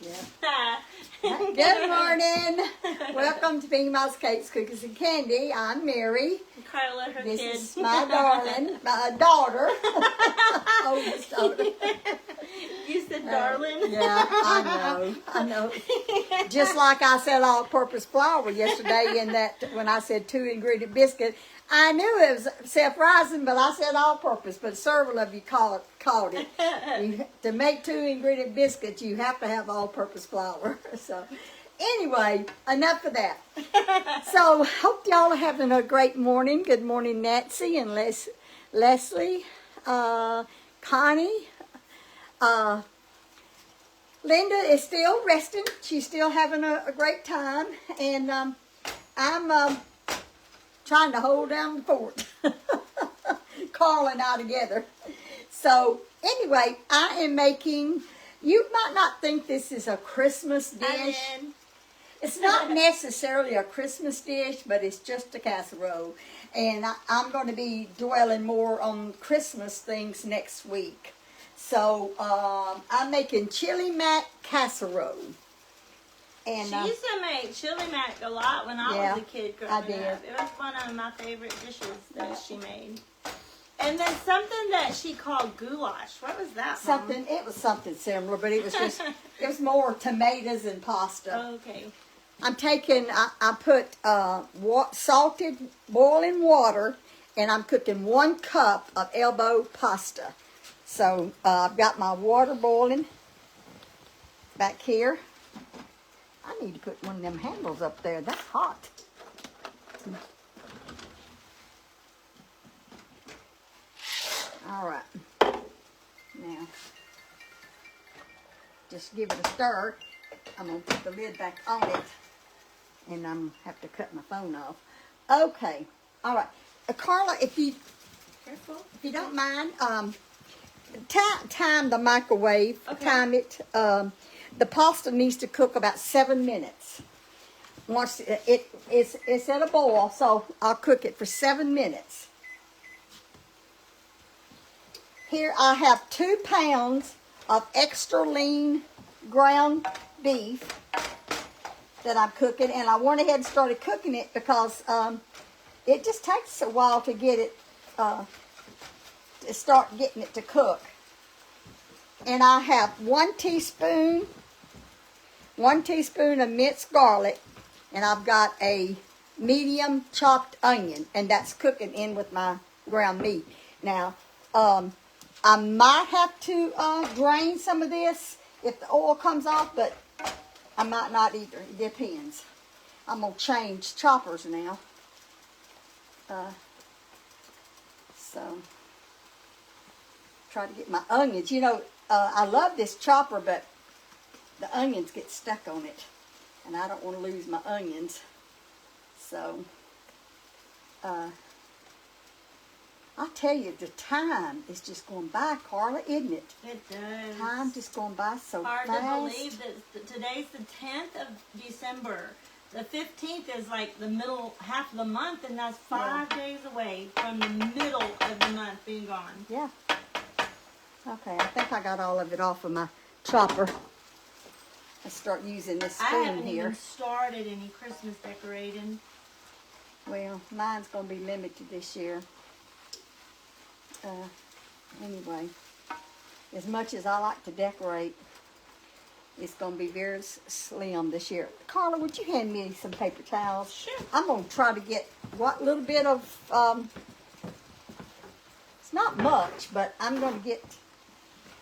Yeah. Good morning. Welcome to Beanie Mouse Cakes, Cookies, and Candy. I'm Mary. Carla, her This kid. is my darling, my daughter. Oldest daughter. You said darling? Yeah, I know. Just like I said all-purpose flour yesterday in that, when I said 2-ingredient biscuit, I knew it was self-rising, but I said all-purpose, but several of you called it. To make 2-ingredient biscuits, you have to have all-purpose flour. So, anyway, enough of that. So, hope y'all are having a great morning. Good morning, Nancy and Leslie, Connie. Linda is still resting. She's still having a great time. And I'm trying to hold down the fort. Carl and I together. So, anyway, I am making, you might not think this is a Christmas dish. It's not necessarily a Christmas dish, but it's just a casserole. And I'm going to be dwelling more on Christmas things next week. So, I'm making chili Mac Casserole. And, she used to make chili mac a lot when I was a kid growing up. It was one of my favorite dishes that she made. And then something that she called goulash. What was that, Mom? It was something similar, but it was just, it was more tomatoes and pasta. Okay. I'm taking, I put salted boiling water, and I'm cooking 1 cup of elbow pasta. So, I've got my water boiling back here. I need to put one of them handles up there. That's hot. All right. Now, just give it a stir. I'm going to put the lid back on it. And I'm have to cut my phone off. Okay. All right. Carla, if you don't mind, time the microwave. Okay. Time it. The pasta needs to cook about 7 minutes. Once it's at a boil, so I'll cook it for 7 minutes. Here I have 2 pounds of extra lean ground beef that I'm cooking, and I went ahead and started cooking it because it just takes a while to get it to start getting it to cook. And I have 1 teaspoon of minced garlic, and I've got a medium chopped onion, and that's cooking in with my ground meat. Now, I might have to drain some of this if the oil comes off, but I might not either. It depends. I'm going to change choppers now. So, try to get my onions. You know, I love this chopper, but the onions get stuck on it, and I don't want to lose my onions. So, I tell you, the time is just going by, Carla, isn't it? It does. Time's just going by so hard fast. Hard to believe that today's the 10th of December. The 15th is like the middle half of the month, and that's 5 days away from the middle of the month being gone. Yeah. Okay, I think I got all of it off of my chopper. Let's start using this spoon here. I haven't even started any Christmas decorating. Well, mine's going to be limited this year. Anyway, as much as I like to decorate, it's going to be very slim this year. Carla, would you hand me some paper towels? Sure. I'm going to try to get what little bit of, it's not much, but I'm going to get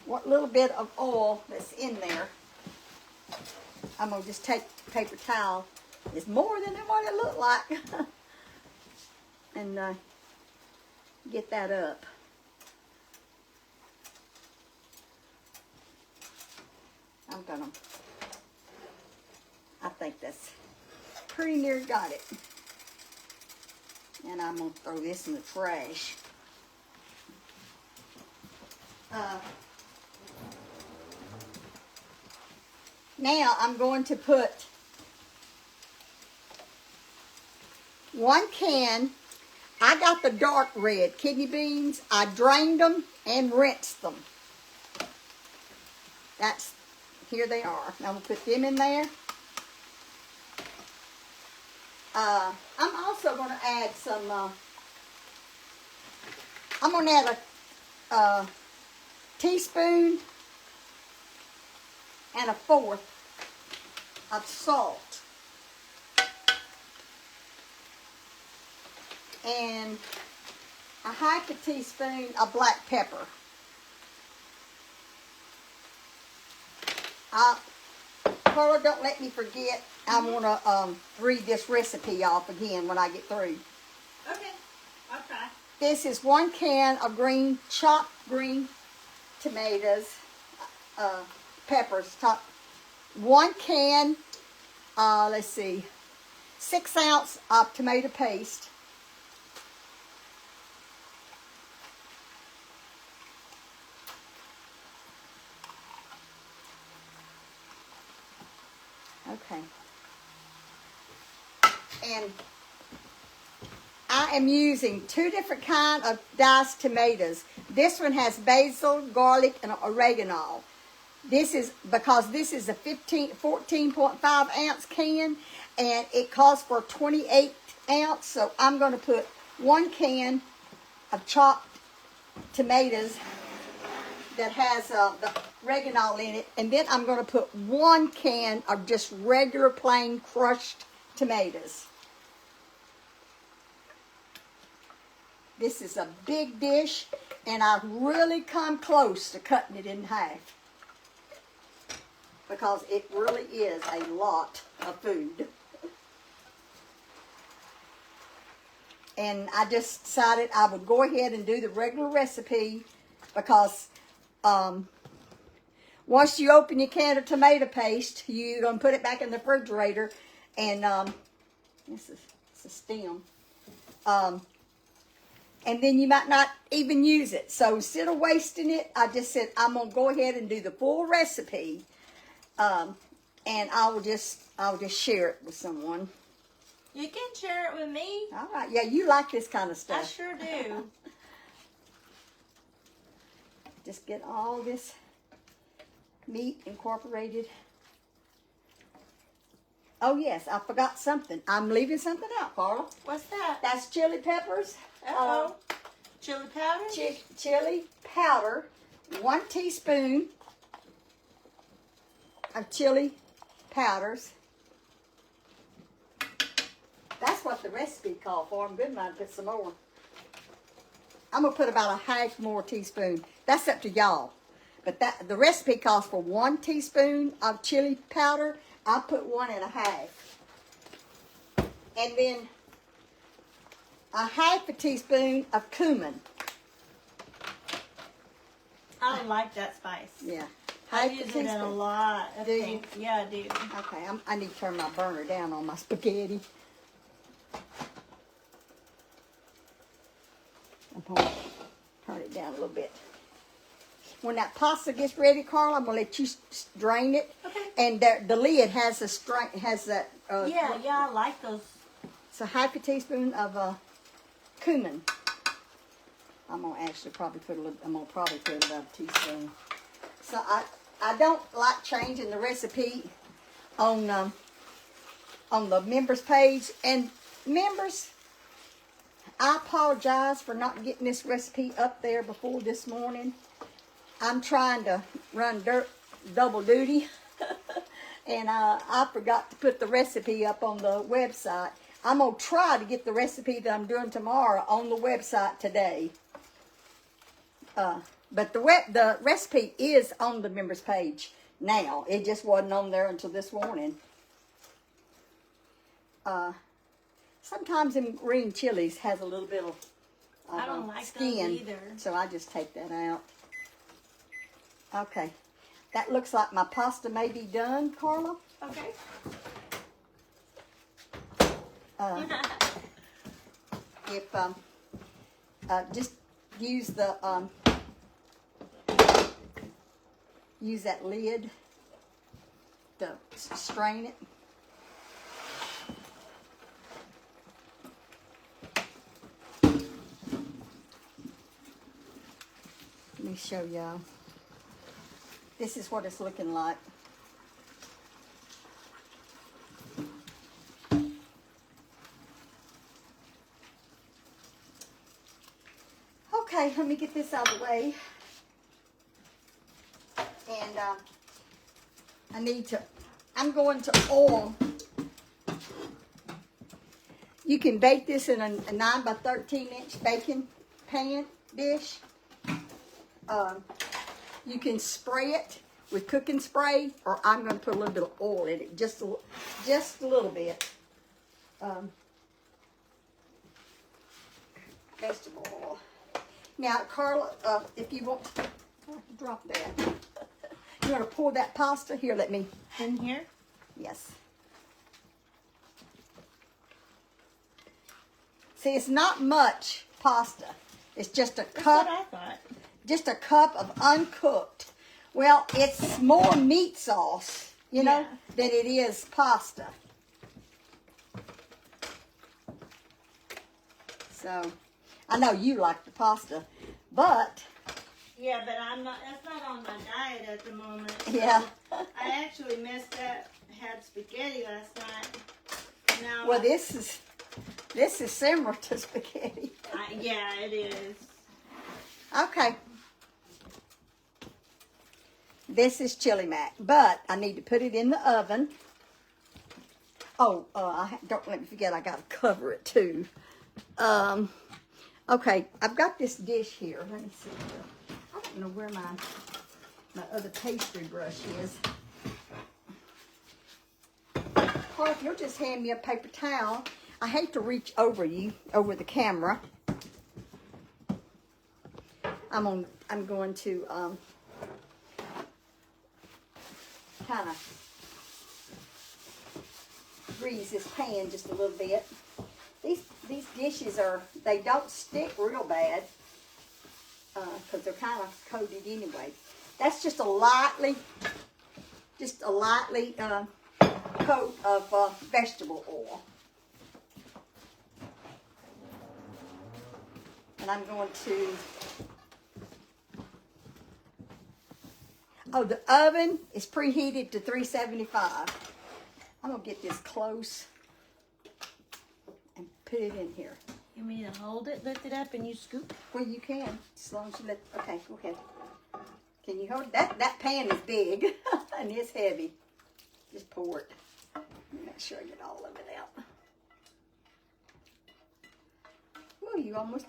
what little bit of oil that's in there. I'm going to just take the paper towel. It's more than what it looked like. And get that up. I think that's pretty near got it. And I'm going to throw this in the trash. Now I'm going to put 1 can. I got the dark red kidney beans. I drained them and rinsed them. That's here they are. I'm going to put them in there. I'm also going to add some, I'm going to add a teaspoon and a fourth of salt. And a half a teaspoon of black pepper. Carla, don't let me forget. I want to read this recipe off again when I get through. Okay, I'll try. This is 1 can of chopped green tomatoes, peppers. 1 can, let's see, 6 ounce of tomato paste. Okay. And I am using 2 different kinds of diced tomatoes. This one has basil, garlic, and oregano. This is because this is a 14.5 ounce can, and it calls for 28 ounce. So I'm going to put 1 can of chopped tomatoes that has the oregano in it, and then I'm going to put 1 can of just regular plain crushed tomatoes. This is a big dish, and I've really come close to cutting it in half because it really is a lot of food. And I just decided I would go ahead and do the regular recipe because once you open your can of tomato paste, you're going to put it back in the refrigerator, and this is a stem. And then you might not even use it. So instead of wasting it, I just said I'm going to go ahead and do the full recipe, and I'll just share it with someone. You can share it with me. All right. Yeah, you like this kind of stuff. I sure do. Just get all this meat incorporated. Oh, yes, I forgot something. I'm leaving something out, Carla. What's that? That's chili peppers. Uh-oh. Chili powder? Chili powder. 1 teaspoon of chili powders. That's what the recipe called for. I'm good mind to put some more. I'm going to put about a half more teaspoon. That's up to y'all. But the recipe calls for 1 teaspoon of chili powder. I put 1.5. And then a half a teaspoon of cumin. I don't like that spice. Yeah. I Half a use it in teaspoon. a lot of Do you? things. Yeah, I do. Okay, I need to turn my burner down on my spaghetti. I'm going to turn it down a little bit. When that pasta gets ready, Carl, I'm going to let you drain it. Okay. And the lid has a strain, has that. Yeah, I like those. So half a teaspoon of cumin. I'm going to actually probably put a little, I'm going to probably put about a teaspoon. So I don't like changing the recipe on the members page. And members, I apologize for not getting this recipe up there before this morning. I'm trying to run double duty, and I forgot to put the recipe up on the website. I'm going to try to get the recipe that I'm doing tomorrow on the website today. But the recipe is on the members page now. It just wasn't on there until this morning. Sometimes them green chilies has a little bit of I don't like skin, those either. so I just take that out. Okay, that looks like my pasta may be done, Carla. Okay. If just use the use that lid to strain it. Let me show y'all. This is what it's looking like. Okay, let me get this out of the way. And I'm going to oil. You can bake this in a 9 by 13 inch baking pan dish. You can spray it with cooking spray, or I'm going to put a little bit of oil in it, just a little bit. Vegetable oil. Now, Carla, if you want to drop that, you want to pour that pasta here? Let me. In here? Yes. See, it's not much pasta. It's just a cup. That's what I thought. Just a cup of uncooked. Well, it's more meat sauce, you know, than it is pasta. So, I know you like the pasta, but Yeah, but I'm not. That's not on my diet at the moment. So yeah. I actually missed that. Had spaghetti last night. Now. Well, this is similar to spaghetti. Yeah, it is. Okay. This is chili mac, but I need to put it in the oven. Oh, don't let me forget, I got to cover it too. Okay, I've got this dish here. Let me see. I don't know where my other pastry brush is. Carl, if you'll just hand me a paper towel. I hate to reach over the camera. I'm going to kind of grease this pan just a little bit. These dishes they don't stick real bad because they're kind of coated anyway. That's just a lightly coat of vegetable oil. And I'm going to, the oven is preheated to 375. I'm going to get this close and put it in here. You mean to hold it, lift it up, and you scoop? Well, you can, as long as you okay, go ahead. Can you hold it? That pan is big and it's heavy. Just pour it. Make sure I get all of it out. Oh, you almost...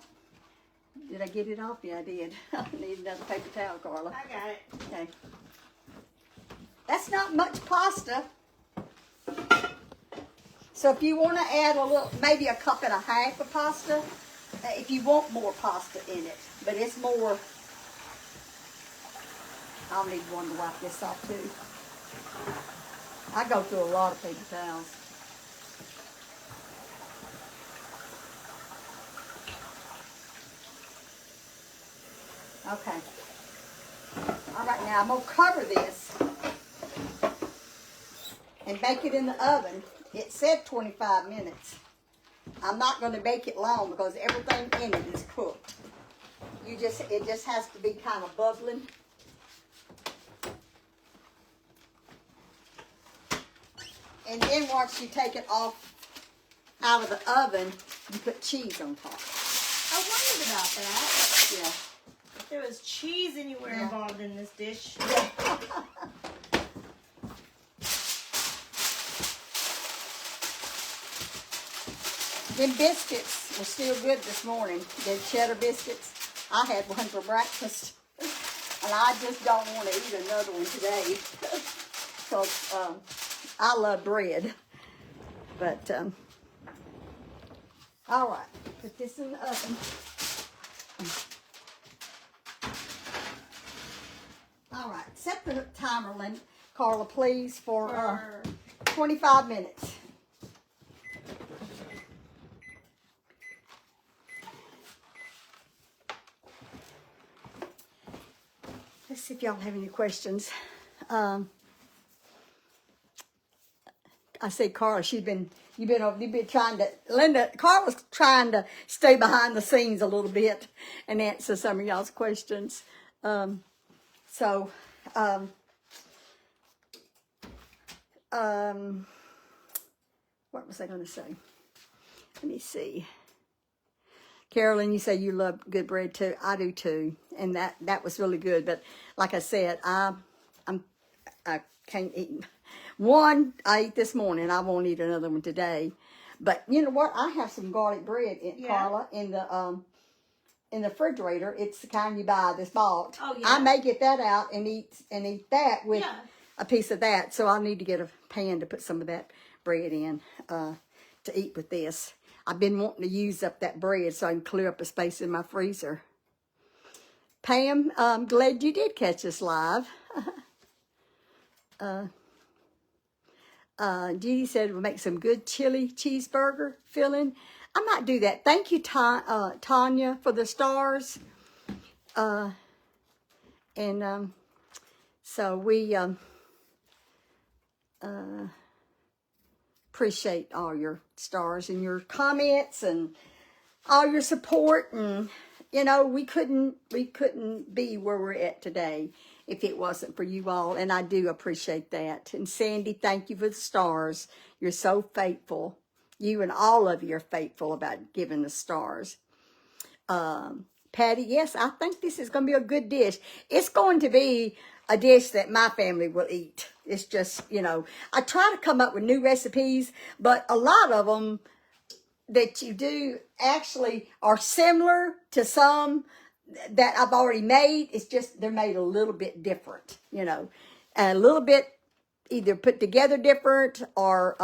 Did I get it off? Yeah, I did. I need another paper towel, Carla. I got it. Okay. That's not much pasta. So if you want to add a little, maybe a cup and a half of pasta, if you want more pasta in it. But it's more, I'll need one to wipe this off too. I go through a lot of paper towels. Okay. All right, now I'm going to cover this and bake it in the oven. It said 25 minutes. I'm not going to bake it long because everything in it is cooked. It just has to be kind of bubbling. And then once you take it off out of the oven, you put cheese on top. I wondered about that. Yeah. If there was cheese anywhere involved in this dish. Yeah. Them biscuits were still good this morning. The cheddar biscuits. I had one for breakfast. And I just don't want to eat another one today. Because I love bread. But, all right. Put this in the oven. All right. Set the timer, Carla, please, for 25 minutes. Let's see if y'all have any questions. I say, Carla, you've been trying to, Carla's trying to stay behind the scenes a little bit and answer some of y'all's questions. What was I going to say? Let me see. Carolyn, you say you love good bread too. I do too, and that was really good. But like I said, I can't eat one. I ate this morning. I won't eat another one today. But you know what? I have some garlic bread, Carla, in the refrigerator. It's the kind you buy this bought. Oh, yeah. I may get that out and eat that with a piece of that. So I'll need to get a pan to put some of that bread in to eat with this. I've been wanting to use up that bread so I can clear up a space in my freezer. Pam, I'm glad you did catch us live. Judy said we'll make some good chili cheeseburger filling. I might do that. Thank you, Tanya, for the stars. So we appreciate all your stars and your comments and all your support. And you know, we couldn't be where we're at today if it wasn't for you all, and I do appreciate that. And Sandy, thank you for the stars. You're so faithful. You and all of you are faithful about giving the stars. Patty, yes, I think this is going to be a good dish. It's going to be a dish that my family will eat. It's just, you know, I try to come up with new recipes, but a lot of them that you do actually are similar to some that I've already made. It's just they're made a little bit different, you know, a little bit either put together different or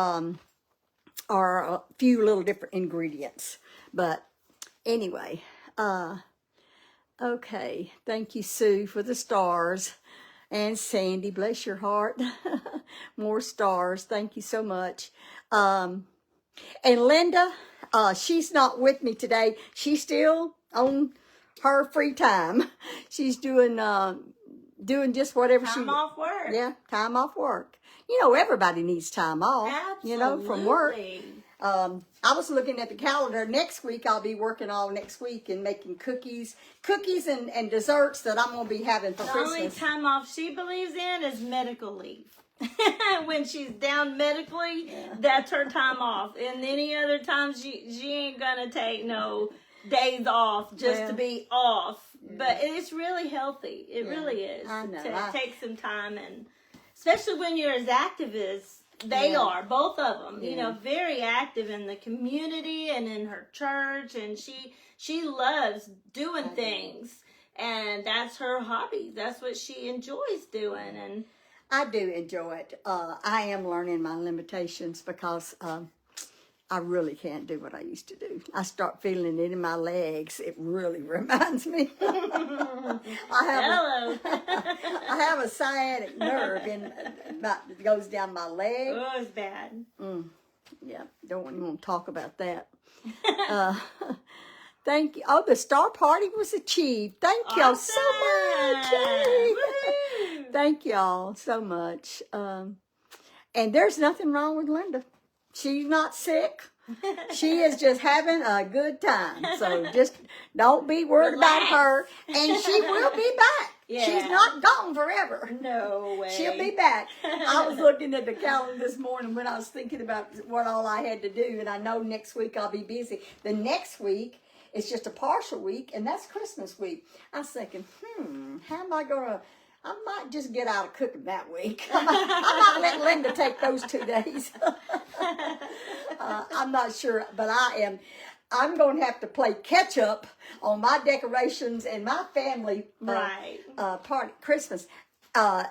a few little different ingredients. But anyway, okay. Thank you, Sue, for the stars. And Sandy, bless your heart. More stars. Thank you so much. And Linda, she's not with me today. She's still on her free time. She's doing just whatever Time off work. Yeah, time off work. You know, everybody needs time off. Absolutely. You know, from work. I was looking at the calendar. Next week, I'll be working all next week and making cookies and desserts that I'm going to be having for Christmas. The only time off she believes in is medical leave. When she's down medically, that's her time off. And any other times, she ain't going to take no days off just to be off. Yeah. But it's really healthy. It really is. I know. To take some time, and especially when you're as active as they are, both of them, you know, very active in the community and in her church, and she loves doing things, and that's her hobby. That's what she enjoys doing, and I do enjoy it. I am learning my limitations because I really can't do what I used to do. I start feeling it in my legs. It really reminds me. I have a sciatic nerve that goes down my leg. Oh, it's bad. Yeah, don't even want to talk about that. Thank you. Oh, the star party was achieved. Thank y'all so much. Thank y'all so much. And there's nothing wrong with Linda. She's not sick. She is just having a good time. So just don't be worried about her. And she will be back. Yeah. She's not gone forever. No way. She'll be back. I was looking at the calendar this morning when I was thinking about what all I had to do. And I know next week I'll be busy. The next week is just a partial week. And that's Christmas week. I was thinking, how am I going to... I might just get out of cooking that week. I might let Linda take those 2 days. I'm not sure, but I'm going to have to play catch up on my decorations and my family party Christmas.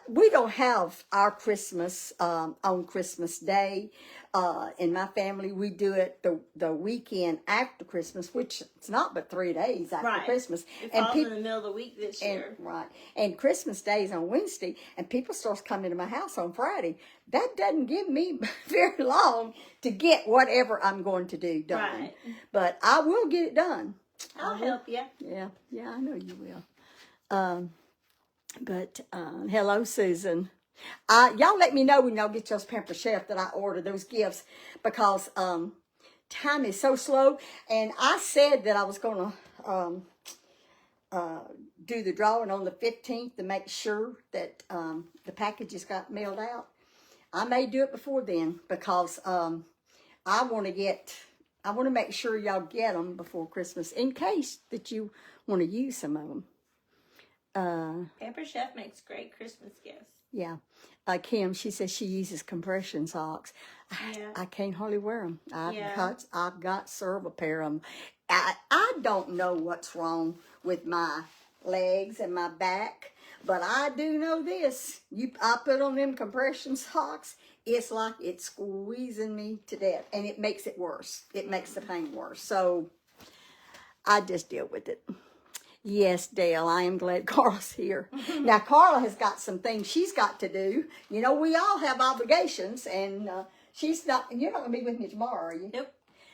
We don't have our Christmas on Christmas Day. In my family, we do it the weekend after Christmas, which it's not but 3 days after Christmas. It falls in the middle of the week this year. And Christmas Day is on Wednesday, and people start coming to my house on Friday. That doesn't give me very long to get whatever I'm going to do done. Right. But I will get it done. I'll help you. Yeah, I know you will. But hello, Susan. Y'all let me know when y'all get those Pamper Chef that I ordered those gifts, because time is so slow. And I said that I was going to do the drawing on the 15th to make sure that the packages got mailed out. I may do it before then, because I want to get I want to make sure y'all get them before Christmas in case that you want to use some of them. Pamper Chef makes great Christmas gifts. Yeah. Kim, she says she uses compression socks. Yeah. I can't hardly wear them. Yeah. I've got several pair of them. I don't know what's wrong with my legs and my back, but I do know this. I put on them compression socks, it's like it's squeezing me to death, and it makes it worse. It makes the pain worse. So I just deal with it. Yes, Dale, I am glad Carla's here. Now, Carla has got some things she's got to do. You know, we all have obligations, and she's not, and you're not going to be with me tomorrow, are you? Nope.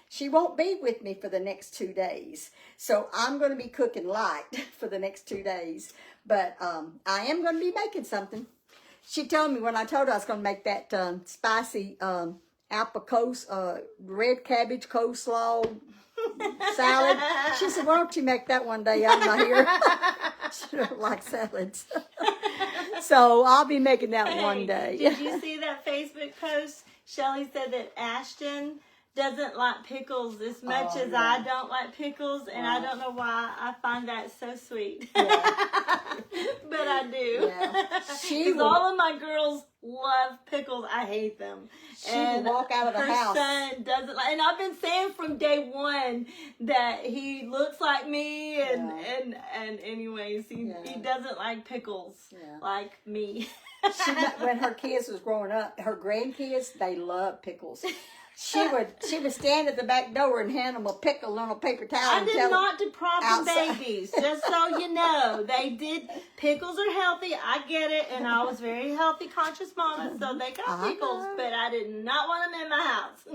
She won't be with me for the next 2 days. So I'm going to be cooking light for the next 2 days. But I am going to be making something. She told me when I told her I was going to make that spicy apple red cabbage coleslaw salad. She said, why don't you make that one day? I'm not here. She don't like salads. So I'll be making that one day. Did you see that Facebook post? Shelly said that Ashton doesn't like pickles as much as I don't like pickles, and I don't know why. I find that so sweet. Yeah. But I do. Yeah. Because all of my girls love pickles. I hate them. She will walk out of the house. Her son doesn't like, and I've been saying from day one that he looks like me, and anyways, he doesn't like pickles like me. When her kids was growing up, her grandkids, they love pickles. She would stand at the back door and hand them a pickle on a paper towel. I did not deprive the babies, just so you know. They did. Pickles are healthy. I get it, and I was very healthy, conscious mama, so they got pickles, but I did not want them in my house.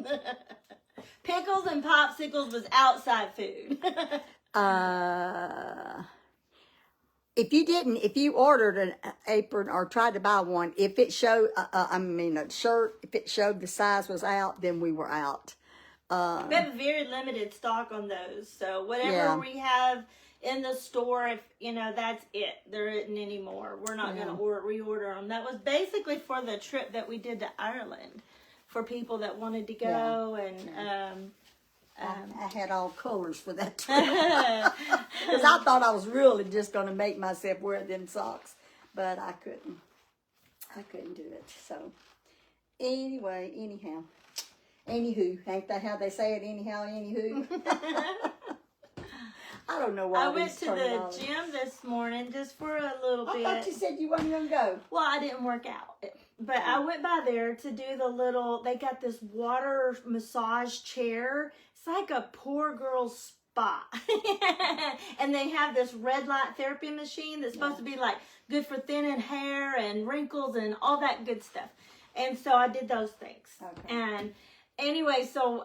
Pickles and popsicles was outside food. If you ordered an apron or tried to buy one, if it showed, a shirt, if it showed the size was out, then we were out. We have a very limited stock on those, so whatever we have in the store, if that's it. There isn't any more. We're not going to reorder them. That was basically for the trip that we did to Ireland, for people that wanted to go and. I had all colors for that trip. Because I thought I was really just going to make myself wear them socks. But I couldn't. I couldn't do it. So, anyhow. Anywho. Ain't that how they say it? Anyhow, anywho. I don't know why I went to the gym this morning just for a little bit. I thought you said you wasn't going to go. Well, I didn't work out. But I went by there to do they got this water massage chair. It's like a poor girl's spa. And they have this red light therapy machine that's supposed to be like good for thinning hair and wrinkles and all that good stuff. And so I did those things. Okay. And anyway, so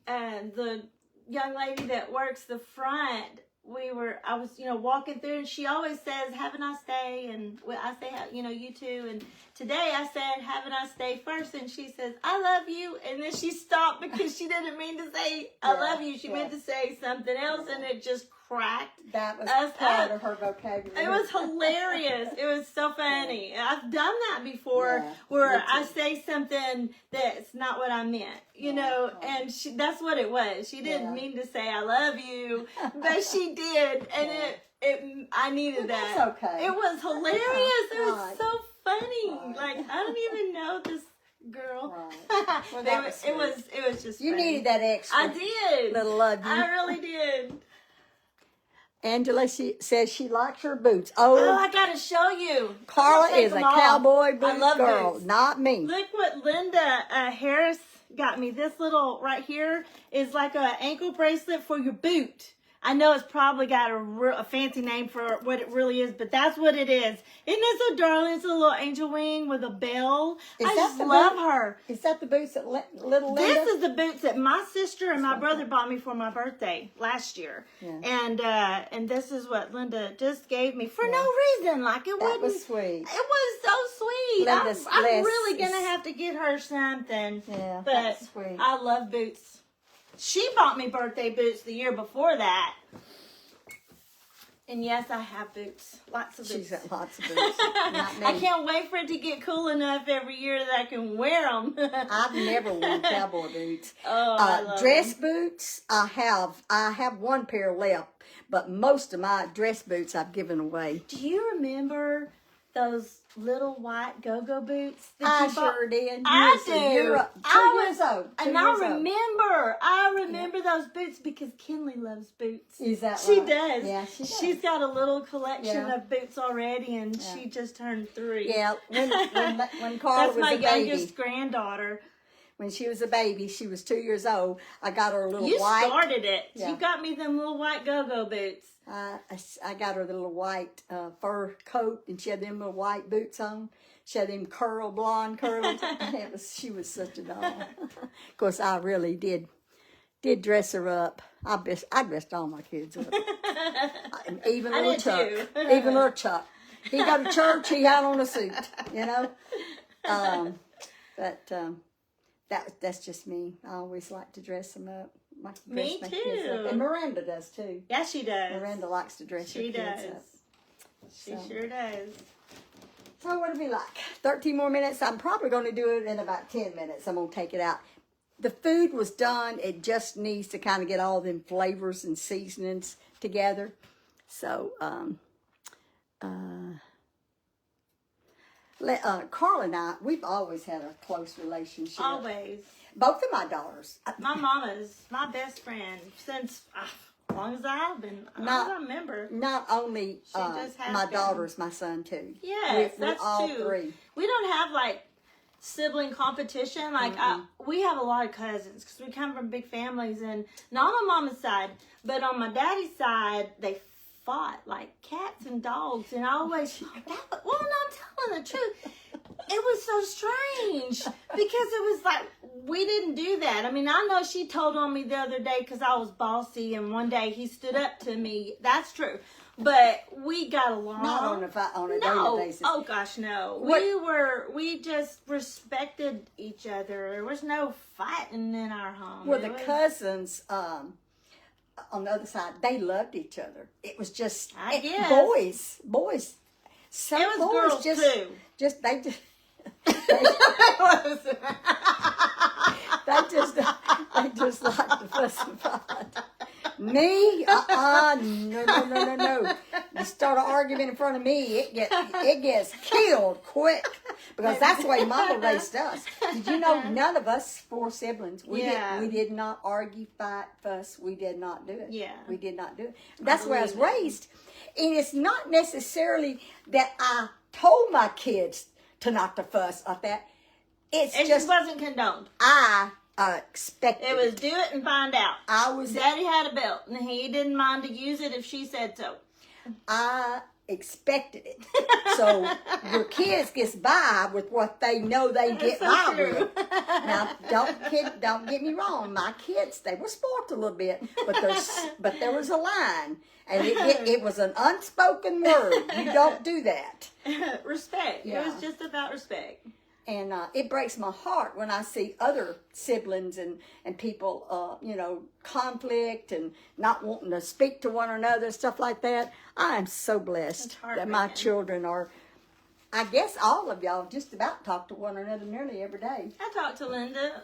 the young lady that works the front, I was walking through, and she always says, have a nice day, and I say, you too, and today I said, have a nice day first, and she says, I love you, and then she stopped because she didn't mean to say, I love you, she meant to say something else, and it just cracked. That was part of her vocabulary. It was hilarious. It was so funny. I've done that before, where I say something that's not what I meant, and that's what it was. She didn't mean to say I love you, but she did, and I needed that. That's okay. It was hilarious. It was so funny. Like, I don't even know this girl. Right. Well, it was just you funny. Needed that extra. I did. Little love you. I really did. Angela, she says she likes her boots. Oh, I gotta show you. Carla is a cowboy boot girl, boots. not me. Look what Linda Harris got me. This little right here is like an ankle bracelet for your boot. I know it's probably got a fancy name for what it really is, but that's what it is. Isn't it so darling? It's a little angel wing with a bell. I just love her. Is that the boots that little Linda? This is the boots that my sister and my brother bought me for my birthday last year. Yeah. And this is what Linda just gave me for no reason. Like That was sweet. It was so sweet. I'm really going to have to get her something. Yeah, but that's sweet. I love boots. She bought me birthday boots the year before that. And yes, I have boots. Lots of boots. She's got lots of boots. Not me. I can't wait for it to get cool enough every year that I can wear them. I've never worn cowboy boots. Oh, I love dress them. boots, I have one pair left, but most of my dress boots I've given away. Do you remember those little white go-go boots? I sure did. I do. You're 2 years old. And I remember those boots because Kinley loves boots. Is that She right? does. Yeah, she does. She's got a little collection Yeah. of boots already, and she just turned 3. Yeah, when Carla That's was my a baby, youngest granddaughter. when she was a baby, she was 2 years old. I got her a little You white. started it. Yeah. You got me them little white go-go boots. I got her the little white fur coat, and she had them little white boots on. She had them blonde curls. She was such a doll. Of course, I really did dress her up. I dressed all my kids up. And even little did Chuck. too. Even little Chuck. He got to church, he had on a suit, you know. That's just me. I always like to dress them up. Me My kids up. too. And Miranda does too. Yeah, she does. Miranda likes to dress her She kids does. up. She So. sure does. So what it'll be like? 13 more minutes. I'm probably going to do it in about 10 minutes. I'm going to take it out. The food was done. It just needs to kind of get all them flavors and seasonings together. So, Carl and I, we've always had a close relationship. Always. Both of my daughters. My mama's my best friend since as long as I have been. As long as I remember. Not only just has my been. daughters, my son too. Yes, we're that's all true. 3. We don't have like sibling competition. Like we have a lot of cousins because we come from big families, and not on mama's side, but on my daddy's side, they fought like cats and dogs, and I always thought that. Well, no, I'm telling the truth. It was so strange because it was like we didn't do that. I mean, I know she told on me the other day because I was bossy, and one day he stood up to me. That's true. But we got along. Not on a daily basis. Oh gosh, no. We just respected each other. There was no fighting in our home. Well, the cousins on the other side, they loved each other. It was just I guess. boys. Some It was boys girls too. They just like to fuss and fight. Me? No. You start an argument in front of me, it gets killed quick. Because that's the way Mama raised us. Did you know none of us 4 siblings, we did not argue, fight, fuss. We did not do it. Yeah. We did not do it. That's where I was raised. And it's not necessarily that I told my kids to not to fuss like that. It It's just wasn't condoned. I expected It was do it and find out. I Daddy had a belt, and he didn't mind to use it if she said so. I expected it. So your kids gets by with what they know they get so by true. with. Now, don't get me wrong. My kids, they were spoiled a little bit, but there was a line, and it was an unspoken word. You don't do that. Respect. Yeah. It was just about respect. And it breaks my heart when I see other siblings and people, conflict and not wanting to speak to one another, stuff like that. I am so blessed that my children are, I guess all of y'all just about talk to one another nearly every day. I talked to Linda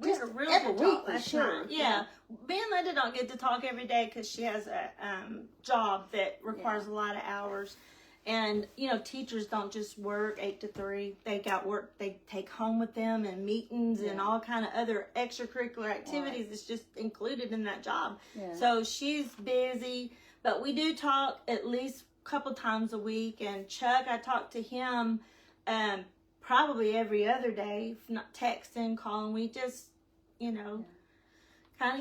we had a real every good week, talk for last sure. night. Yeah. Me and Linda don't get to talk every day because she has a job that requires a lot of hours. And, teachers don't just work 8 to 3. They got work they take home with them and meetings and all kind of other extracurricular activities that's just included in that job. Yeah. So she's busy, but we do talk at least a couple times a week. And Chuck, I talk to him probably every other day, if not texting, calling. We just, kind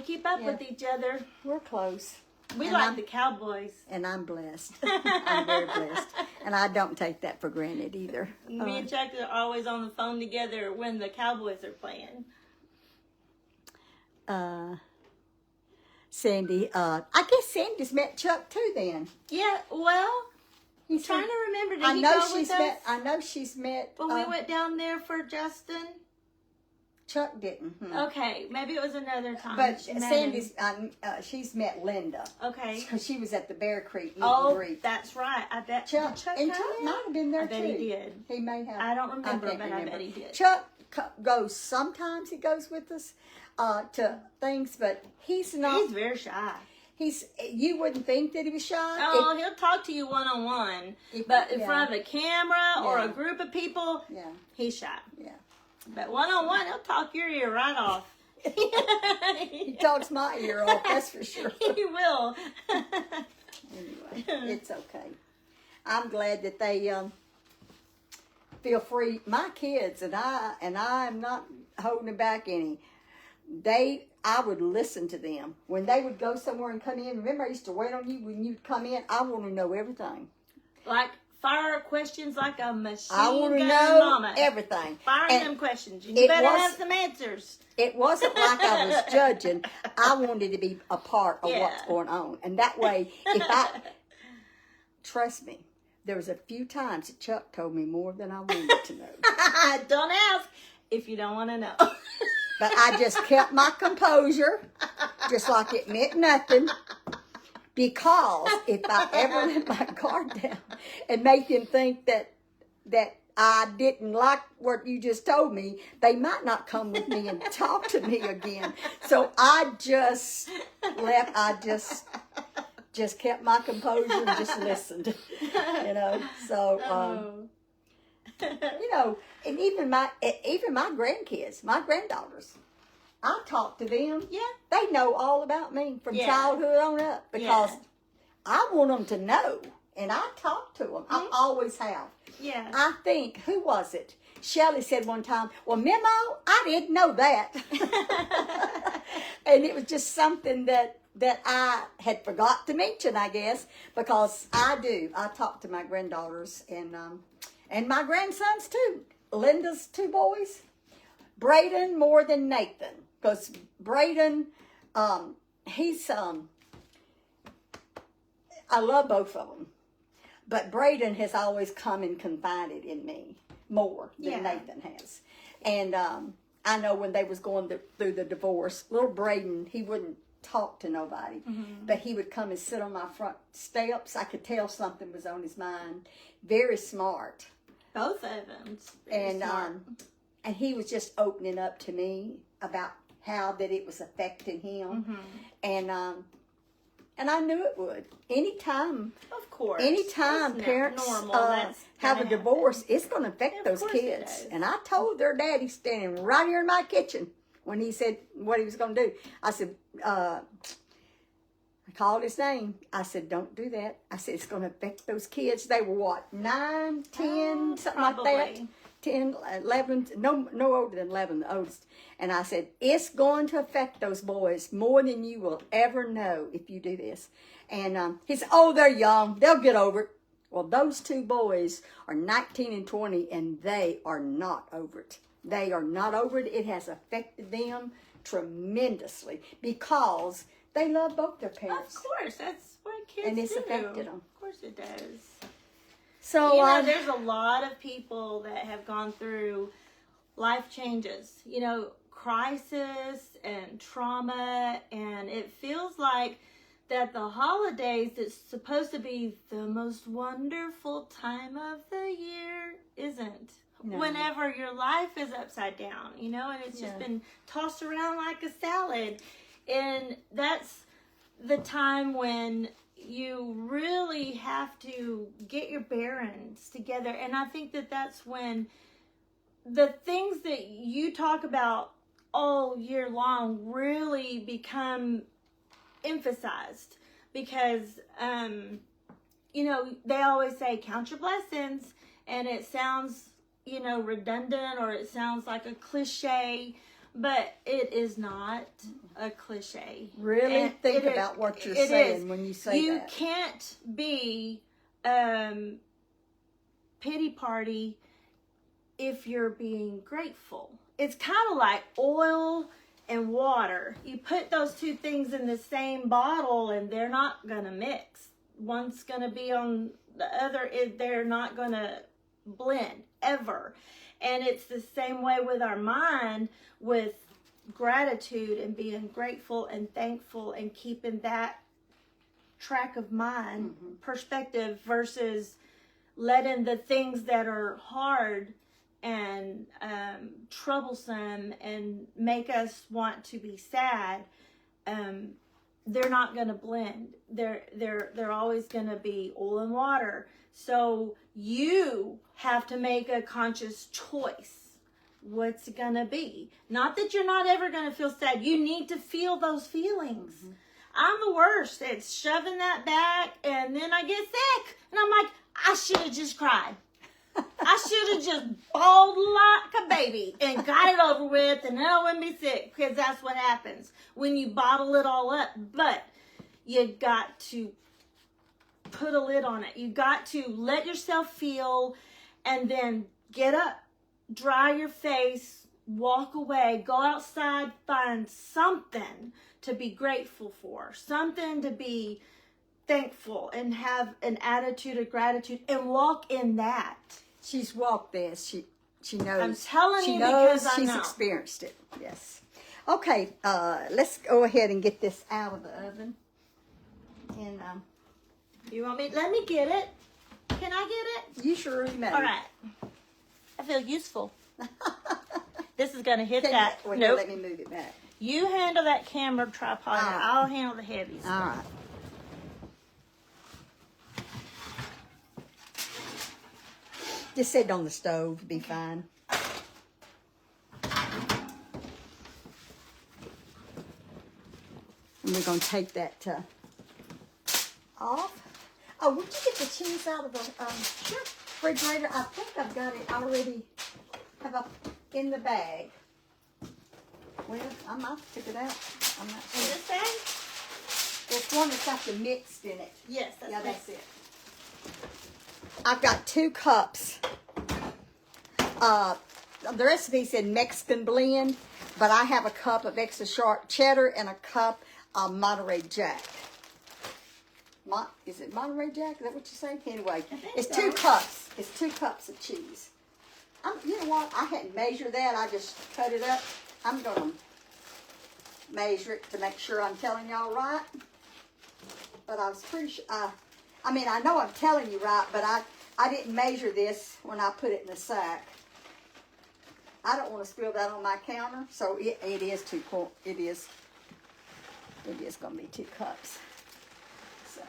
of keep up with each other. We're close. We like the Cowboys. And I'm blessed. I'm very blessed. And I don't take that for granted either. Me and Chuck are always on the phone together when the Cowboys are playing. Sandy, I guess Sandy's met Chuck too then. Yeah, well, I'm trying to remember. Did he go with us? I know she's met. When we went down there for Justin? Chuck didn't. Okay, maybe it was another time. But she met Sandy's, him. she's met Linda. Okay. Because she was at the Bear Creek meet Oh, and greet. that's right. I bet Chuck come might have been there I too. bet he did. He may have. I don't remember, can't but remember. I bet he did. Chuck goes, sometimes he goes with us to things, but he's not. He's very shy. You wouldn't think that he was shy. Oh, he'll talk to you one-on-one, but in front of a camera or a group of people, he's shy. Yeah. But one-on-one, he'll talk your ear right off. He talks my ear off, that's for sure. He will. Anyway, it's okay. I'm glad that they feel free. My kids and I am not holding back any. I would listen to them when they would go somewhere and come in. Remember, I used to wait on you when you'd come in. I want to know everything. Like fire questions like a machine I want to gun know mama. Everything. Fire them questions. You better have some answers. It wasn't like I was judging. I wanted to be a part of what's going on. And that way, trust me, there was a few times that Chuck told me more than I wanted to know. Don't ask if you don't want to know. But I just kept my composure, just like it meant nothing. Because if I ever let my guard down and make them think that I didn't like what you just told me, they might not come with me and talk to me again. So I just left. I just kept my composure and just listened. So and even my grandkids, my granddaughters, I talk to them. Yeah. They know all about me from childhood on up because I want them to know, and I talk to them. I always have. Yeah. I think, who was it? Shelley said one time, well, Memo, I didn't know that. And it was just something that I had forgot to mention, I guess, because I do. I talk to my granddaughters and my grandsons too. Linda's two boys. Braden more than Nathan, because Braden, he's I love both of them, but Braden has always come and confided in me more than Nathan has. And I know when they was going through the divorce, little Braden, he wouldn't talk to nobody, but he would come and sit on my front steps. I could tell something was on his mind. Very smart. Both of them. And he was just opening up to me about how that it was affecting him. And I knew it would. Anytime parents have a divorce, it's going to affect those kids. And I told their daddy standing right here in my kitchen when he said what he was going to do. I said, I called his name. I said, don't do that. I said, it's going to affect those kids. They were what, 9, 10, something like that? 10, 11, no older than 11, the oldest. And I said, it's going to affect those boys more than you will ever know if you do this. And he said, oh, they're young. They'll get over it. Well, those two boys are 19 and 20, and they are not over it. They are not over it. It has affected them tremendously because they love both their parents. Of course, that's what kids do. And it's affected them. Of course it does. So there's a lot of people that have gone through life changes, crisis and trauma, and it feels like that the holidays that's supposed to be the most wonderful time of the year isn't. No. Whenever your life is upside down, and it's just been tossed around like a salad. And that's the time when you really have to get your bearings together. And I think that that's when the things that you talk about all year long really become emphasized. Because, they always say, count your blessings. And it sounds, redundant, or it sounds like a cliche. But it is not a cliche. Really think about what you're saying when you say that. You can't be pity party if you're being grateful. It's kind of like oil and water. You put those two things in the same bottle and they're not going to mix. One's going to be on the other. They're not going to blend ever. And it's the same way with our mind, with gratitude and being grateful and thankful and keeping that track of mind, perspective, versus letting the things that are hard and troublesome and make us want to be sad, they're not going to blend. They're always going to be oil and water. So you have to make a conscious choice. What's it going to be? Not that you're not ever going to feel sad. You need to feel those feelings. I'm the worst at shoving that back, and then I get sick. And I'm like, I should have just cried. I should have just bawled like a baby and got it over with, and then I wouldn't be sick, because that's what happens when you bottle it all up. But you got to put a lid on it. You got to let yourself feel, and then get up, dry your face, walk away, go outside, find something to be grateful for, something to be thankful, and have an attitude of gratitude, and walk in that. She's walked this. She knows. I'm telling she you knows because I she's know. experienced it. Yes. Okay. Let's go ahead and get this out of the oven. And You want me? Let me get it. Can I get it? you sure may. All right. I feel useful. This is gonna hit Can that. you, Nope. let me move it back. You handle that camera tripod, and right. I'll handle the heavies. All right. Just sit it on the stove, be fine. And we're going to take that off. Oh, would you get the cheese out of the refrigerator? I think I've got it already in the bag. Well, I might have took it out. I'm not In sure. this bag? There's one that's got the mixed in it. Yes, that's Yeah, right. that's it. I've got 2 cups. The recipe said Mexican blend, but I have a cup of extra sharp cheddar and a cup of Monterey Jack. Is it Monterey Jack? Is that what you say? Anyway, it's so. 2 cups. It's 2 cups of cheese. You know what? I hadn't measured that. I just cut it up. I'm going to measure it to make sure I'm telling y'all right. But I was pretty sure. I mean, I know I'm telling you right, but I didn't measure this when I put it in the sack. I don't want to spill that on my counter, so it is 2 cups. It is going to be 2 cups. So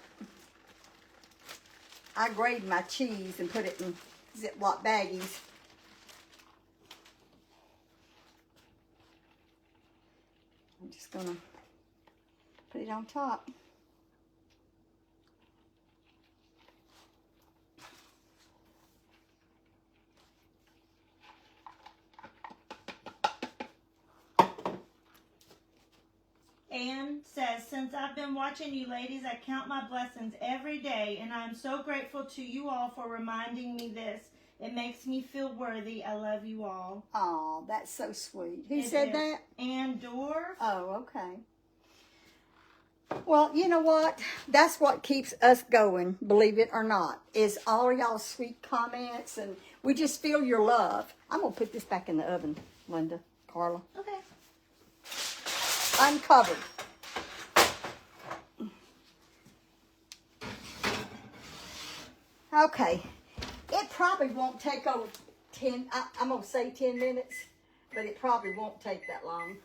I grade my cheese and put it in Ziploc baggies. I'm just going to put it on top. Anne says, since I've been watching you ladies, I count my blessings every day, and I'm so grateful to you all for reminding me this. It makes me feel worthy. I love you all. Oh, that's so sweet. Who It said is that? Ann Dorf. Oh, okay. Well, you know what? That's what keeps us going, believe it or not, is all y'all's sweet comments, and we just feel your love. I'm going to put this back in the oven, Linda, Carla. Okay. Uncovered. Okay. It probably won't take over 10, I'm going to say 10 minutes, but it probably won't take that long.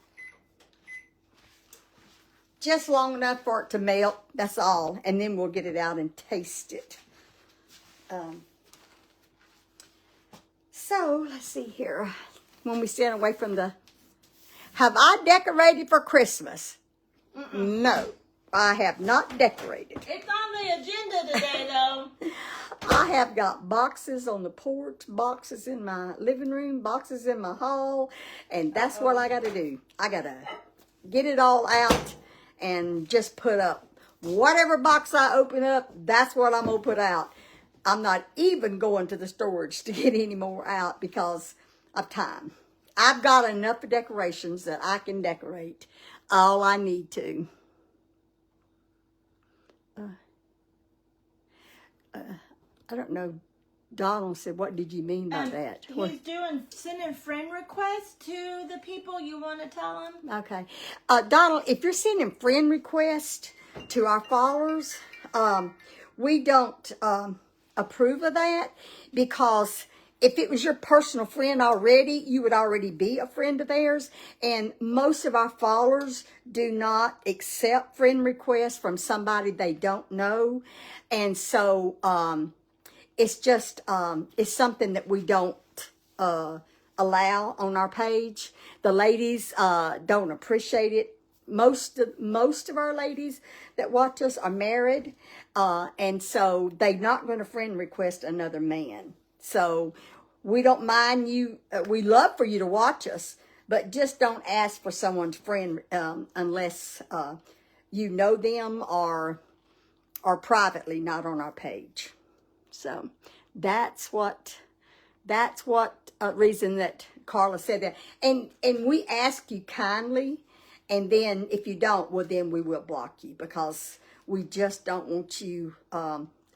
Just long enough for it to melt, that's all. And then we'll get it out and taste it. So, let's see here. When we stand away from the... Have I decorated for Christmas? No, I have not decorated. It's on the agenda today, though. I have got boxes on the porch, boxes in my living room, boxes in my hall, and that's what I got to do. I got to get it all out and just put up. Whatever box I open up, that's what I'm going to put out. I'm not even going to the storage to get any more out because of time. I've got enough decorations that I can decorate all I need to. I don't know. Donald said, what did you mean by that? He's sending friend requests to the people. You want to tell him? Okay. Donald, if you're sending friend requests to our followers, we don't approve of that, because if it was your personal friend already, you would already be a friend of theirs. And most of our followers do not accept friend requests from somebody they don't know. And so it's just, it's something that we don't allow on our page. The ladies don't appreciate it. Most of our ladies that watch us are married, and so they're not going to friend request another man. So we don't mind you. We love for you to watch us, but just don't ask for someone's friend unless you know them or privately, not on our page. So that's what reason that Carla said that. And we ask you kindly. And then if you don't, well, then we will block you, because we just don't want you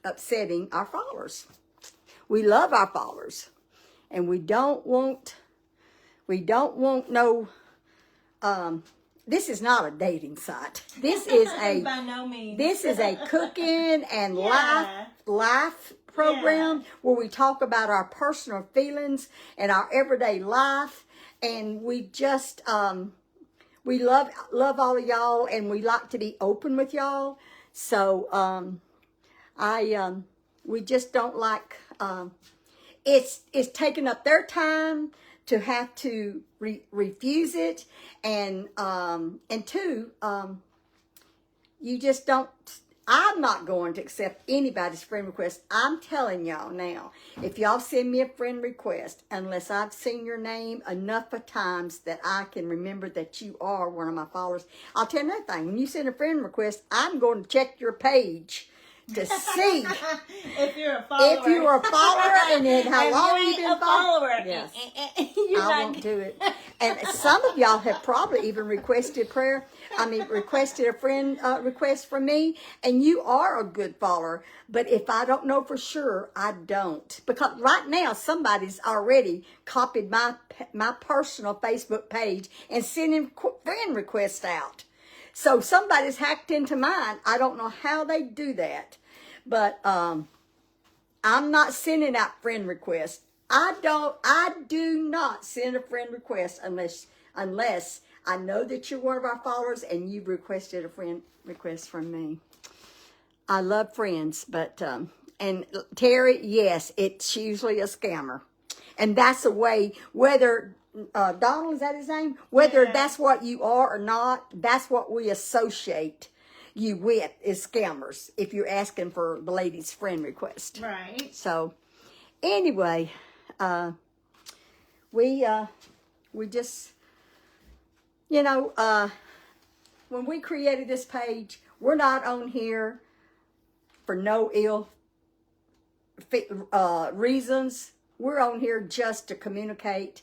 upsetting our followers. We love our followers, and we don't want no, this is not a dating site. This is by no means. This is a cooking and life program where we talk about our personal feelings and our everyday life. And we just, we love all of y'all, and we like to be open with y'all. So we just don't like, it's taking up their time to have to refuse it, and two, you just don't. I'm not going to accept anybody's friend request. I'm telling y'all now, if y'all send me a friend request, unless I've seen your name enough of times that I can remember that you are one of my followers. I'll tell you another thing. When you send a friend request, I'm going to check your page to see if you're a follower. If you are a follower and then how long you've been a follower. Yes. I won't do it. And some of y'all have probably even requested requested a friend request from me, and you are a good follower. But if I don't know for sure, I don't. Because right now, somebody's already copied my personal Facebook page and sending friend requests out. So somebody's hacked into mine. I don't know how they do that. But I'm not sending out friend requests. I do not send a friend request unless I know that you're one of our followers and you've requested a friend request from me. I love friends, but and Terry, yes, it's usually a scammer. And that's a way, whether Donald, is that his name? Whether that's what you are or not, that's what we associate you with, is scammers, if you're asking for the lady's friend request. Right. So, anyway, we just, when we created this page, we're not on here for no ill reasons. We're on here just to communicate,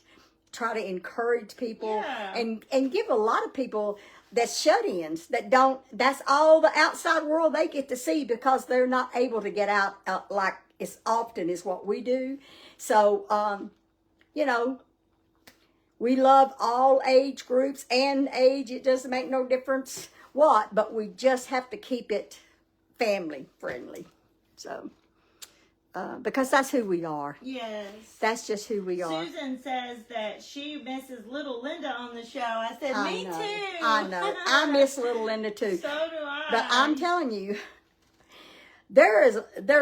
try to encourage people, and give a lot of people that's shut-ins, that's all the outside world they get to see, because they're not able to get out like as often as what we do. So, we love all age groups and age. It doesn't make no difference what, but we just have to keep it family friendly. So, because that's who we are. Yes. That's just who we are. Susan says that she misses little Linda on the show. I said, me too. I know. I miss little Linda too. So do I. But I'm telling you, there's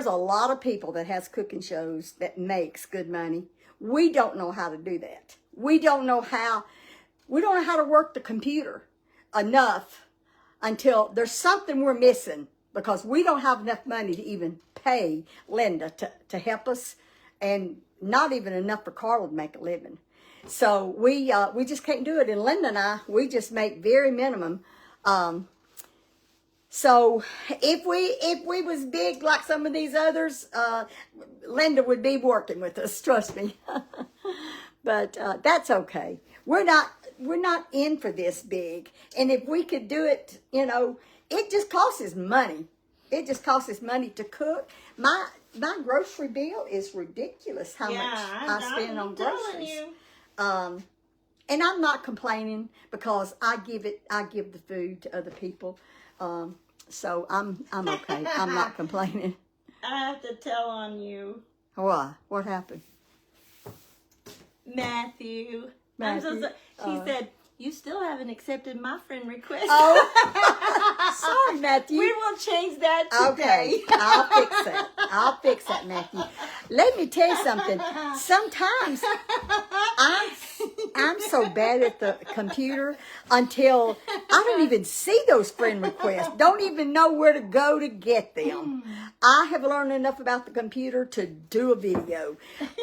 a lot of people that has cooking shows that makes good money. We don't know how to do that. We don't know how to work the computer enough until there's something we're missing, because we don't have enough money to even pay Linda to help us, and not even enough for Carla to make a living. So we just can't do it. And Linda and I, we just make very minimum. So if we was big like some of these others, Linda would be working with us, trust me. But that's okay. We're not in for this big. And if we could do it, it just costs us money. It just costs us money to cook. my grocery bill is ridiculous. How much I spend on groceries. You. And I'm not complaining because I give the food to other people. So I'm okay. I'm not complaining. I have to tell on you. Why? What happened? Matthew. I'm so sorry. He said, you still haven't accepted my friend request. Oh, sorry, Matthew. We will change that today. Okay, I'll fix that, Matthew. Let me tell you something. Sometimes I'm so bad at the computer until I don't even see those friend requests. Don't even know where to go to get them. I have learned enough about the computer to do a video.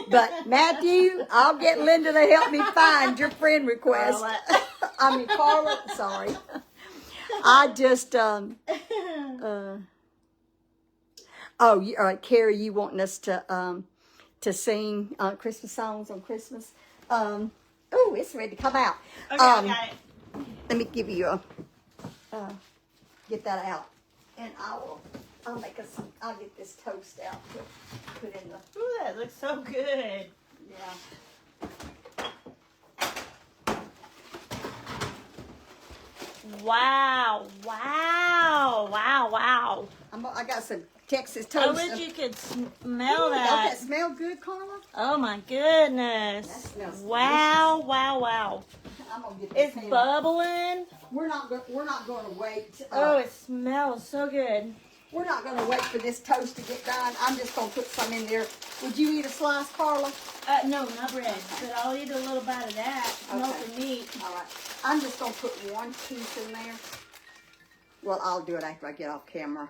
But Matthew, I'll get Linda to help me find your friend request. Carla, sorry. I just, Carrie, you wanting us to sing Christmas songs on Christmas? It's ready to come out. Okay, I got it. Let me give you get that out, and I'll get this toast out to put in the. Ooh, that looks so good. Yeah. Wow. I got some Texas I toast. wish you could smell Don't that. that smell good, Carla? Oh my goodness. That smells Wow. I'm gonna get this It's hand. bubbling. We're not going to wait. It smells so good. We're not going to wait for this toast to get done. I'm just going to put some in there. Would you eat a slice, Carla? No, not bread, but I'll eat a little bite of that. Melted meat. All right. I'm just going to put one piece in there. Well, I'll do it after I get off camera.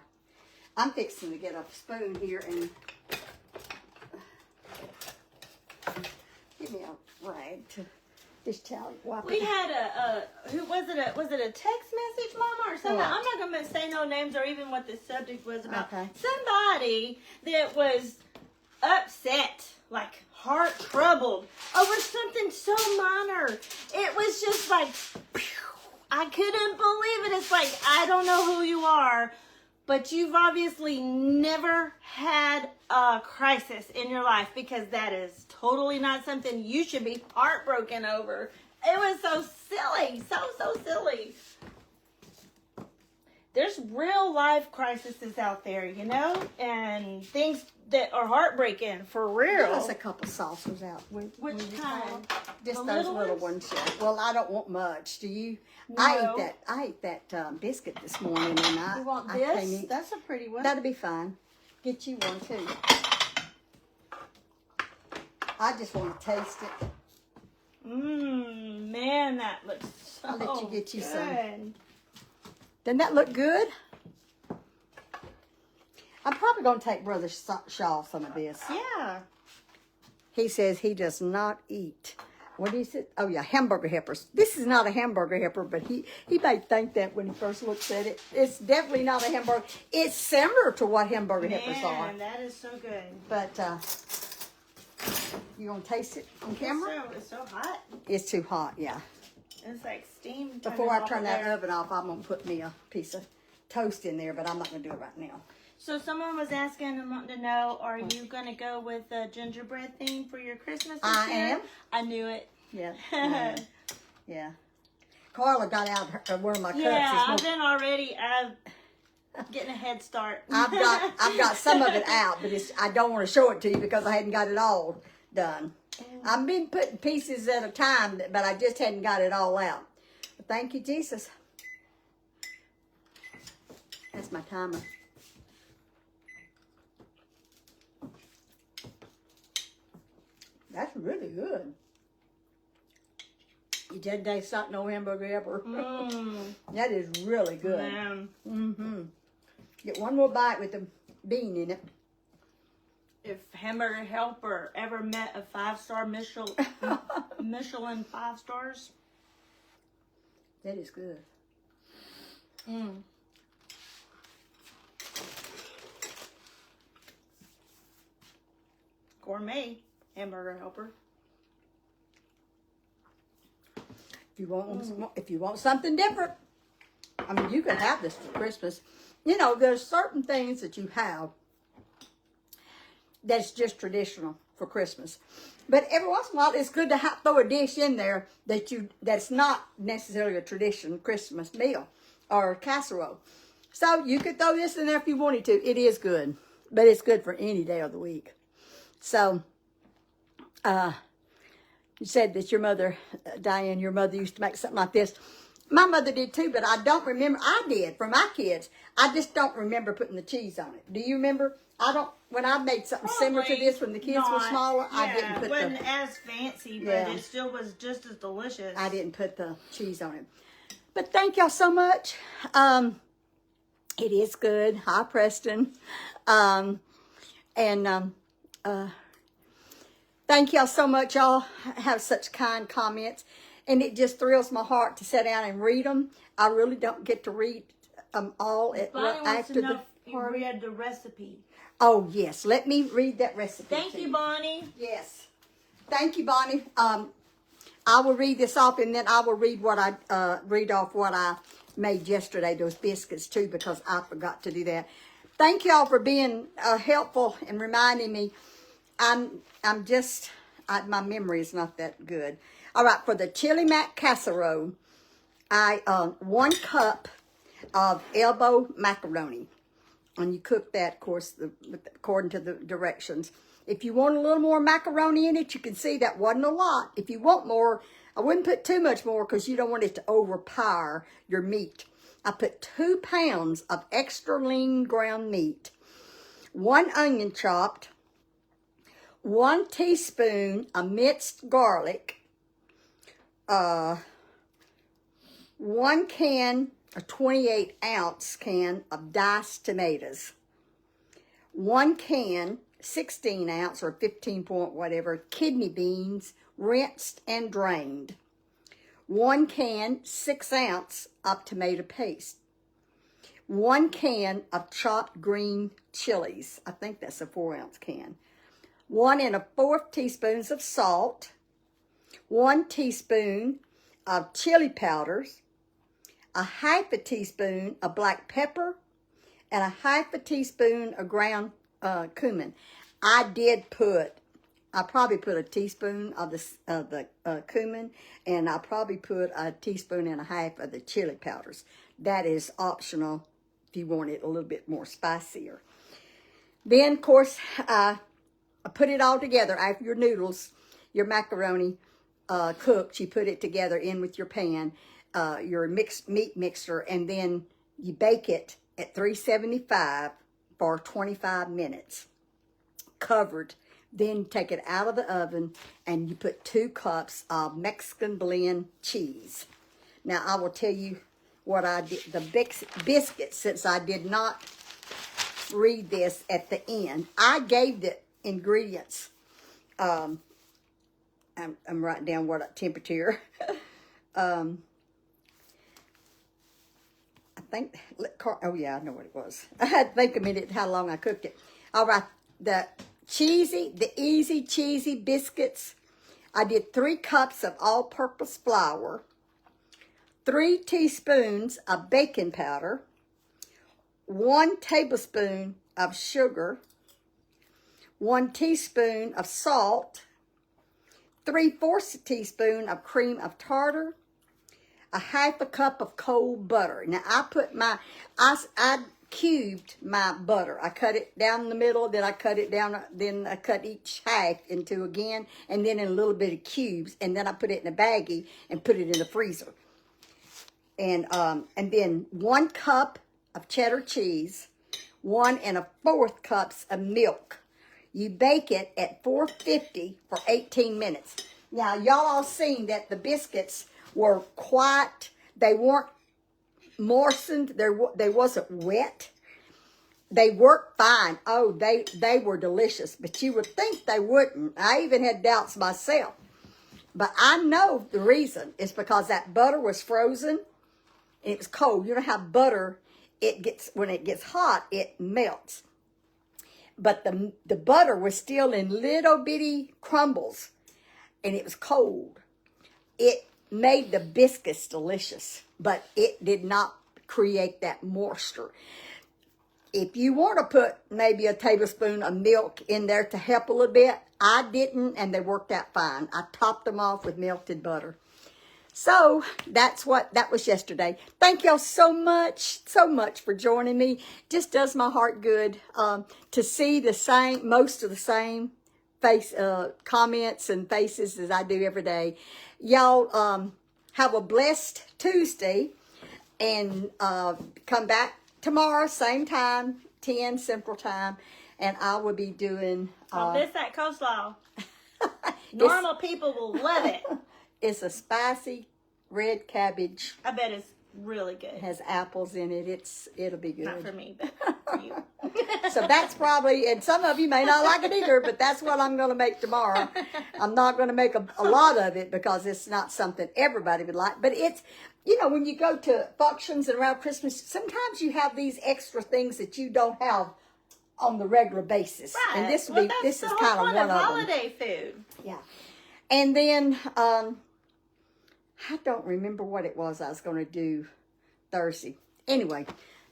I'm fixing to get a spoon here and give me a rag to dish towel. We had was it a text message, Mama, or something? What? I'm not going to say no names or even what the subject was about. Okay. Somebody that was upset, like heart troubled over something so minor. It was just like, I couldn't believe it. It's like, I don't know who you are, but you've obviously never had a crisis in your life, because that is totally not something you should be heartbroken over. It was so silly. So silly. There's real life crises out there, and things that are heartbreaking for real. There's a couple saucers out. Which kind? Just The those little little ones? ones. Yeah. Well, I don't want much. Do you? No. I ate that biscuit this morning, and You want I this? can't eat. That's a pretty one. That'll be fine. Get you one too. I just want to taste it. Man, that looks so I'll let you get you good. some. Doesn't that look good? I'm probably going to take Brother Shaw some of this. Yeah. He says he does not eat. What is it? Oh, yeah, hamburger helpers. This is not a hamburger helper, but he may think that when he first looks at it. It's definitely not a hamburger. It's similar to what hamburger helpers are. Man, that is so good. But you going to taste it on camera? It's so hot. It's too hot, yeah. It's like steam. Before I turn that oven off, I'm going to put me a piece of toast in there, but I'm not going to do it right now. So someone was asking and wanting to know, are you going to go with a gingerbread theme for your Christmas this I year? am. I knew it. Yeah. Yeah. Carla got out one of my cups. Yeah, I've been already getting a head start. I've got some of it out, but I don't want to show it to you because I hadn't got it all done. I've been putting pieces at a time, but I just hadn't got it all out. But thank you, Jesus. That's my timer. That's really good. You didn't taste like no hamburger ever. That is really good. Man. Mm-hmm. Get one more bite with the bean in it. If Hamburger Helper ever met a 5-star Michelin 5 stars. That is good. Gourmet Hamburger Helper. If you want something different, I mean, you can have this for Christmas. You know, there's certain things that you have that's just traditional for Christmas. But every once in a while, it's good to throw a dish in there that's not necessarily a traditional Christmas meal or casserole. So you could throw this in there if you wanted to. It is good, but it's good for any day of the week. So, you said that your mother, Diane, your mother used to make something like this. My mother did too, but I don't remember. I did for my kids. I just don't remember putting the cheese on it. Do you remember? I don't. When I made something similar to this when the kids were smaller, I didn't put it wasn't as fancy, but it still was just as delicious. I didn't put the cheese on it. But thank y'all so much. It is good. Hi, Preston. Thank y'all so much. Y'all have such kind comments. And it just thrills my heart to sit down and read them. I really don't get to read them all after the party. You read the recipe. Oh, yes. Let me read that recipe. Thank you, Bonnie. Yes. Thank you, Bonnie. I will read this off, and then I will read read off what I made yesterday, those biscuits, too, because I forgot to do that. Thank y'all for being helpful and reminding me. My memory is not that good. All right, for the chili Mac Casserole, 1 cup of elbow macaroni. And you cook that, of course, according to the directions. If you want a little more macaroni in it, you can see that wasn't a lot. If you want more, I wouldn't put too much more because you don't want it to overpower your meat. I put 2 pounds of extra lean ground meat, 1 onion chopped, 1 teaspoon of minced garlic, 1 can, a 28-ounce can of diced tomatoes, 1 can, 16-ounce or 15-point whatever, kidney beans, rinsed and drained, 1 can, 6-ounce of tomato paste, 1 can of chopped green chilies. I think that's a 4-ounce can. 1 1/4 teaspoons of salt, 1 teaspoon of chili powders, a 1/2 teaspoon of black pepper, and a 1/2 teaspoon of ground cumin. I probably put a teaspoon of the cumin, and I probably put a teaspoon and a half of the chili powders. That is optional if you want it a little bit more spicier. Then, of course, I put it all together after your noodles, your macaroni cooked. You put it together in with your pan, your mixed meat mixer, and then you bake it at 375 for 25 minutes, covered. Then take it out of the oven, and you put 2 cups of Mexican blend cheese. Now, I will tell you what I did. The biscuits, since I did not read this at the end, I gave the ingredients. I'm writing down what temperature. I think, oh yeah, I know what it was. I had to think a minute how long I cooked it. All right, the easy cheesy biscuits. I did 3 cups of all-purpose flour, 3 teaspoons of baking powder, 1 tablespoon of sugar, 1 teaspoon of salt, 3/4 teaspoon of cream of tartar, a 1/2 cup of cold butter. Now I cubed my butter. I cut it down the middle, then I cut it down, then I cut each half into again, and then in a little bit of cubes, and then I put it in a baggie and put it in the freezer. And then 1 cup of cheddar cheese, 1 1/4 cups of milk. You bake it at 450 for 18 minutes. Now, y'all all seen that the biscuits were they weren't moistened. They wasn't wet. They worked fine. Oh, they were delicious. But you would think they wouldn't. I even had doubts myself. But I know the reason is because that butter was frozen and it was cold. You know how butter, when it gets hot, it melts. But the butter was still in little bitty crumbles, and it was cold. It made the biscuits delicious, but it did not create that moisture. if you want to put maybe a tablespoon of milk in there to help a little bit, I didn't, and they worked out fine. I topped them off with melted butter. So that was yesterday. Thank y'all so much for joining me. Just does my heart good to see most of the same face comments and faces as I do every day. Y'all have a blessed Tuesday, and come back tomorrow, same time, 10 Central Time, and I will be doing... that coleslaw. Normal people will love it. It's a spicy red cabbage. I bet it's really good. It has apples in it. It'll be good. Not for me, but for you. So that's probably, and some of you may not like it either, but that's what I'm going to make tomorrow. I'm not going to make a lot of it because it's not something everybody would like. But it's, when you go to functions and around Christmas, sometimes you have these extra things that you don't have on the regular basis. Right. And this is kind of one of them. Holiday food. Yeah. And then I don't remember what it was I was going to do Thursday. Anyway,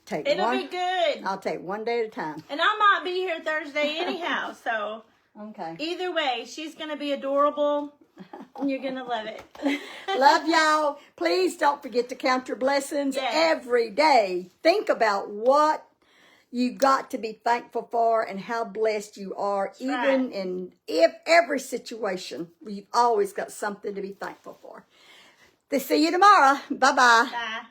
It'll be good. I'll take one day at a time. And I might be here Thursday anyhow, so okay. Either way, she's going to be adorable, and you're going to love it. Love y'all. Please don't forget to count your blessings every day. Think about what you got to be thankful for and how blessed you are. That's even right. in every situation, you've always got something to be thankful for. See you tomorrow. Bye-bye. Bye.